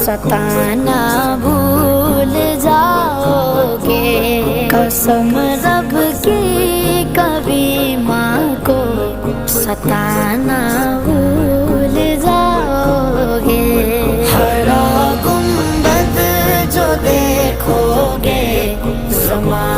ستانا بھول جاؤ گے، قسم رب کی کبھی ماں کو ستانا بھول جاؤ گے۔ ہرا گنبد جو دیکھو گے زمان